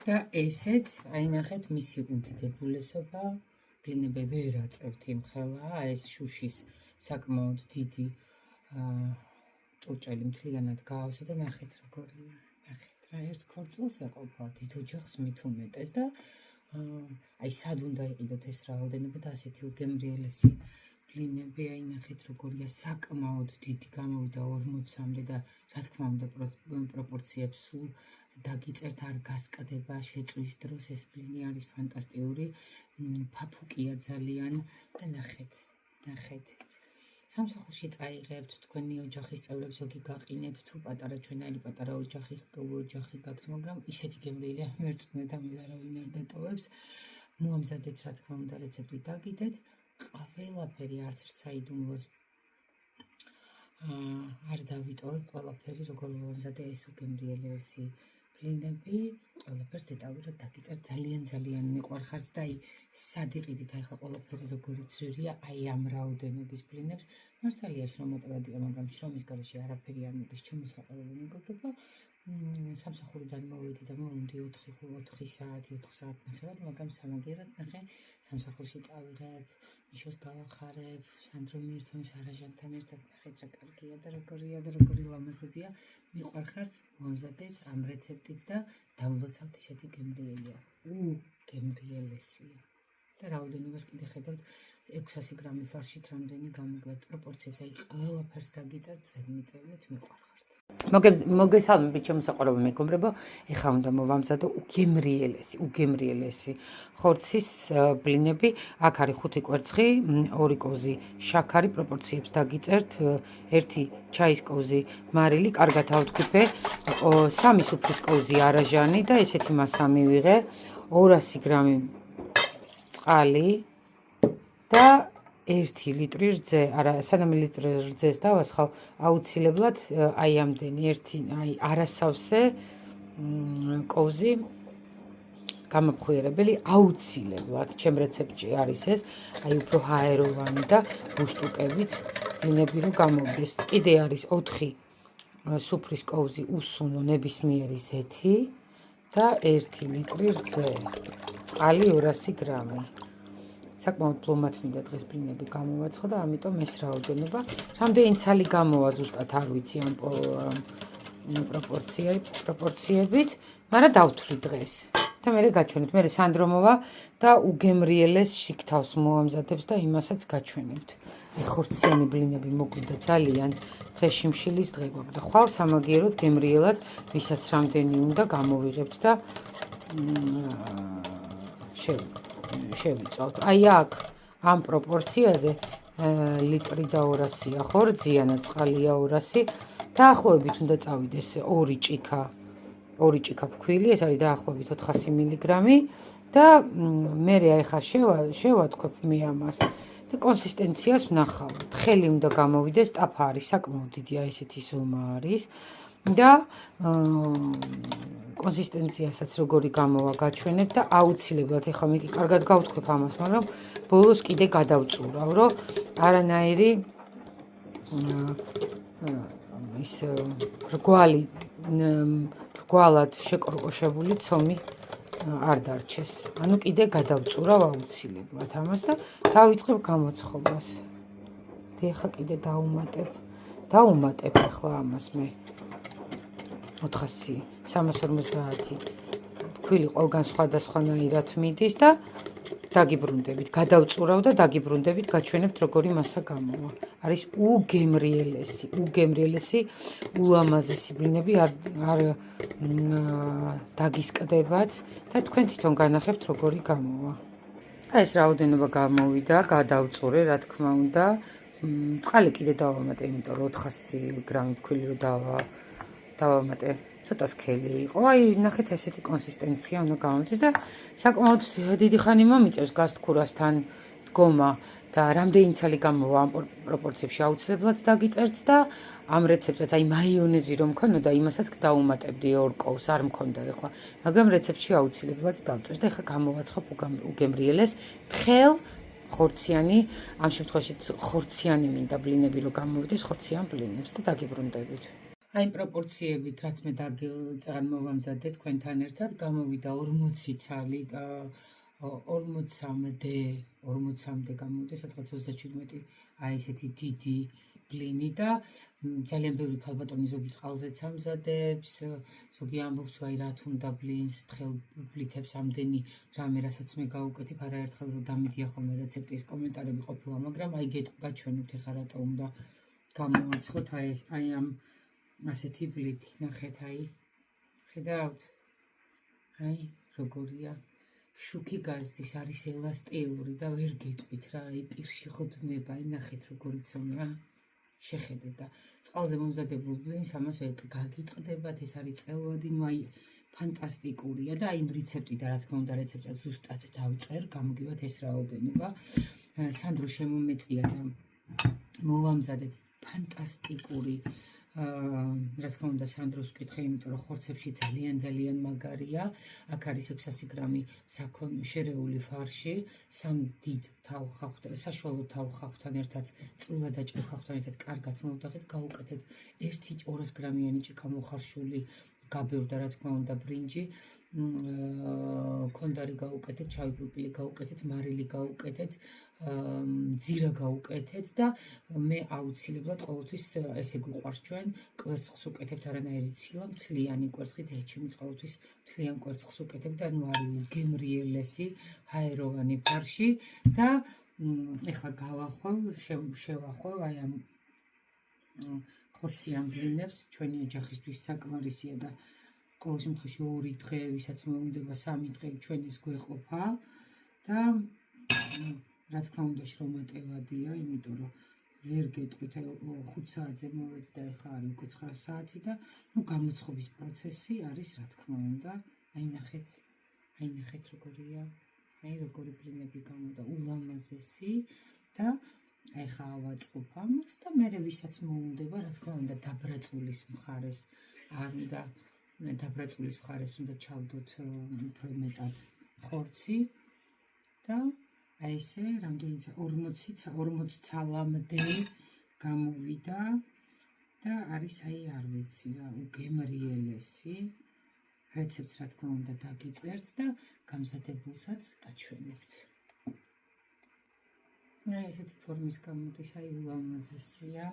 და ესეც აი ნახეთ მისი უდიდებულესობა ბლინები ვერ აწევთ იმ ხელა ეს შუშის საკმაოდ დიდი ჭურჭელი მთლიანად გაავსა და ნახეთ როგორია ნახეთ რა ერთ ქორწილს ეყოფა დიდ ოჯახს მით უმეტეს და აი სად უნდა იყიდოთ ეს რაოდენობა და ასეთი უგემრიელესი ბლინები აი ნახეთ როგორია საკმაოდ დიდი გამოვიდა 40-მდე და რა თქმა უნდა პროპორციებს სულ დაგიწერთ არ გასკდება შეწვის დროს ეს ბლინი არის ფანტასტიკური ფაფუკია ძალიან და ნახეთ სამსახურში წაიღებთ თქვენი ოჯახის წევრებს ზოგი გაყინეთ თუ პატარა ჩვენაირი პატარა ოჯახი გაქვთ მაგრამ ისეთი გემრიელი მერწმუნე და მიზარავინ არ დატოვებს მოამზადეთ რა თქმა უნდა რეცეპტი დაგიდეთ ყველაფერი არც ერთ საიდუმლოს არ დავიტოვებ ყველაფერი როგორ მომზადე ეს უგემრიელესი ბლინები ყველაფერს დეტალურად დაგიწერთ ძალიან მიყვარხართ და აი სად იყიდით ახლა ყველაფერი როგორი ძვირია აი ამ რაოდენობის ბლინებს მართალია შრომატევადია მაგრამ შრომის გარეშე არაფერი არ მოდის ჩემოსაყრელი მეგობრებო სამსახურიდან მოვედი და მომდი 4 საათი 4 საათნახევარი მაგრამ სამაგიერად ნახე სამსახურში წავიღებ მიშოს გავახარებ სანდრომ ერთმანეთს არაჟანთან ერთად ნახეთ რა კარგია და როგორია და როგორი ლამაზებია მიყვარხართ მომზადეთ ამ რეცეპტით და დამლოცავთ ისეთი გემრიელია გემრიელესია და რაოდენობას კიდე ხედავთ 600 გრამი ფარშით რამდენი გამოგივათ პროპორციებს აი ყველაფერს დაგიწერთ ზედმიწევნით მიყვარხართ მოგესალმებით ჩემსაყვარელ მეგობრებო ეხლა უნდა მოვამზადო უგემრიელესი ხორცის ბლინები აქ არის 5 კვერცხი 2 კოზი შაქარი პროპორციებს დაგიწერთ 1 ჩაის კოზი მარილი კარგად ავთქვიფე 3 სუფრის კოზი არაჟანი და ესეთი მასა მივიღე 200 გრამი წყალი და 1 ლიტრი რძე, არა, სანამ ლიტრი რძეს დავასხავ, აუცილებლად აი ამდენი აი არასავსე კოვზი გამაფხვიერებელი აუცილებლად ჩემ რეცეპტში არის ეს, აი უფრო ჰაეროვანი და მუშტუკებით ბლინები რომ გამოვიდეს. კიდე არის 4 სუფრის კოვზი უსუნო ნებისმიერი ზეთი და 1 ლიტრი რძე, წყალი 200 გრამი. საკმაოდ ფლომად მინდა დღეს ბლინები გამოვაცხო და ამიტომ ეს რაოდენობა რამდენი ცალი გამოვა ზუსტად არ ვიცი ამ პროპორციებით, მაგრამ დავთვლი დღეს. და მე გაჩვენებთ, მე სანდრომოვა და უგემრიელეს შიგთავს მოამზადებს და იმასაც გაჩვენებთ. აი ხორციანი ბლინები მოგვიდა ძალიან დღეს შიმშილის დღე გვაქვს და ხვალ სამაგიეროდ გემრიელად ვისაც რამდენი უნდა გამოვიღებთ და შევიწავთ. აი აქ ამ პროპორციაზე ლიტრი და 200-ია ხორციანა, წყალია 200. დაახლოებით უნდა წავიდეს 2 ჭიქა ფქვილი, ეს არის დაახლოებით 400 მილიგრამი და მე ახლა შევატქვებ მე ამას და კონსისტენციას ვნახავთ. ხელი უნდა გამოვიდეს, ტაფა არის საკმაოდ დიდი, აი ესეთი ზომა არის და კონსისტენციასაც როგორი გამოვა გაჩვენებ და აუცილებლად ახლა მე კი კარგად გავთქვებ ამას, მაგრამ ბოლოს კიდე გადავწურავ, რომ არანაირი ის რგვალად შეკორკოშებული ცომი არ დარჩეს. ანუ კიდე გადავწურავ აუცილებლად ამას და დავიწყებ გამოცხობას. ახლა კიდე დავუმატებ ახლა ამას მე 400 350 ფქვილი ყველგან სხვადასხვანაირად მიდის და დაგიბრუნდებით, გადავწურავ და დაგიბრუნდებით, გაჩვენებთ როგორი მასა გამოვა. არის უგემრიელესი, ულამაზესი ბლინები არ დაგისკდებათ და თქვენ თვითონ განახებთ როგორი გამოვა. ეს რაოდენობა გამოვიდა, გადავწურე, რა თქმა უნდა. წყალი კიდე დავამატე, იმიტომ რომ 400 გრამი ფქვილი რო დავამატე. ცოტა სქელი იყო. აი, ნახეთ ესეთი კონსისტენცია უნდა გამოვიდეს და საკმაოდ დიდი ხანი მომიწევს გასთქურასთან დგომა და რამდენი ცალი გამოვა ამ პროპორციებში აუცილებლად დაგიწერთ და ამ რეცეპტსაც აი მაიონეზი რომ მქონოდა, იმასაც დავუმატებდი 2 კოვს, არ მქონდა ახლა, მაგრამ რეცეპტში აუცილებლად დავწერთ და ახლა გამოვაცხობ უგემრიელეს თხელ ხორციანი, ამ შემთხვევაში ხორციანი მინდა ბლინები რომ გამოვიდეს ხორციან ბლინებს და დაგიბრუნდებით. აი პროპორციებით, რაც მე მოვამზადე თქვენთან ერთად, გამოვიდა 40 ცალი 40-მდე გამოვიდა, სადღაც 37 აი ესეთი დიდი ბლინი და ძალიან ბევრი ქალბატონი ზოგი წყალზეც ამზადებს, ზოგი ამბობს, ვაი რა თუნდა ბლინს, თხელბლითებს ამდენი რამე, რასაც მე გავუკეთებ, არაერთხელ რომ დამიდია ხოლმე რეცეპტის კომენტარები ყოფილა, მაგრამ აი გაჩვენებთ ეხლა რატო უნდა გამოვაცხოთ აი ამ ასეთი ბლითი, ნახეთ აი, ხედავთ? აი როგორია, შუქი გაზდის, არის ელასტიური და ვერ გეტყვით რა, აი პირში ხოდნება, აი ნახეთ როგორი ცომია, შეხედეთ და წყალზე მომზადებულ ბლინს ამას ვერ გაგიტყდებათ, ეს არის წელვადი, ნუ აი ფანტასტიკურია და აი რეცეპტი და რა თქმა უნდა რეცეპტსაც ზუსტად დავწერ, გამოგივათ ეს რაოდენობა. სანდრო შემომეწია და მოვამზადეთ ფანტასტიკური რა თქმა უნდა სანდროს ვკითხე, იმიტომ რომ ხორცებში ძალიან მაგარია. აქ არის 600 გრამი შერეული ფარში, სამ დიდ თავხახთან, საშუალო თავხახთან ერთად, წვრილ და ჭრილ ხახთან ერთად კარგად მოვდახეთ, გავუკეთეთ 1-200 გრამიანი ჭიქა მოხარშული გაბევდა რა თქმა უნდა ბრინჯი, კონდარი გავუკეთეთ, ჩაი პილპილი გავუკეთეთ, მარილი გავუკეთეთ, ძირა გავუკეთეთ და მე აუცილებლად ყოველთვის ესე გვიყვარს ჩვენ კვერცხს უკეთებთ არანაირი ცილა, მთლიანი კვერცხით ეჩიმი ყოველთვის მთლიან კვერცხს უკეთებთ და ნუ არის უგემრიელესი ჰაეროვანი ფარში და ეხლა შევახვევ აი ამ ხორციან ბლინებს, ჩვენი ოჯახისთვის საკმარისია და ყოველ შემთხვევაში 2 დღე, ვისაც მოუნდება 3 დღე ჩვენის გვეყოფა და რა თქმა უნდა შრომატევადია, იმიტომ რომ ვერ გეტყვით, აი 5 საათზე მოვედი და ეხლა არის უკვე 9 საათი და ნუ გამოცხობის პროცესი არის რა თქმა უნდა, აი ნახეთ როგორია, აი როგორი ბლინები გამოვიდა, ულამაზესი და აი ხა ავაწყობ ამას და მე ვისაც მოუნდება, რა თქმა უნდა დაბრაწულის მხარეს არ უნდა დაბრაწულის მხარეს უნდა ჩავდოთ უფრო მეტად ხორცი და აი ესე რამდენიც 40 ცალამდე გამოვიდა და არის აი არ ვიცი რა, უგემრიელესი რეცეპტს რა თქმა უნდა დაგიწერთ და გამზადებულსაც გაჩვენებთ. აი ესეთი ფორმის გამოდის, აი ულამაზესია,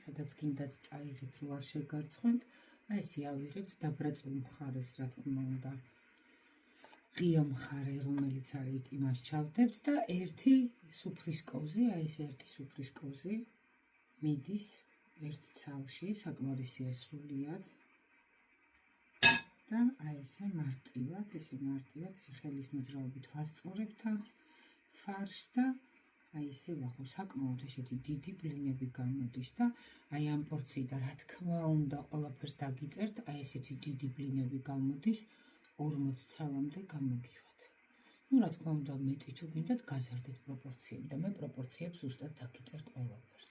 სადაც გინდათ წაიღეთ რო არ შეგარცხვენთ, აი ესე ავიღებთ დაბრაწულ მხარეს რა თქმა უნდა ღია მხარე რომელიც არის იქ იმას ჩავდებთ და ერთი სუფრის კოვზი, აი ეს ერთი სუფრის კოვზი მიდის ერთ ცალში, საკმარისია სრულიად და აი ესე მარტივად, ესე ხელის მოძრაობით ვასწორებთ ფარშს და აი ესე ვახო, საკმაოდ ესეთი დიდი ბლინები გამოდის და აი ამ პორციიდან რა თქმა უნდა ყველაფერს დაგიწერთ, აი ესეთი დიდი ბლინები გამოდის 40 ცალამდე გამოგივათ. ნუ რა თქმა უნდა მეტი თუ გინდათ გაზარდეთ პროპორციები და მე პროპორციებს ზუსტად დაგიწერთ ყველაფერს.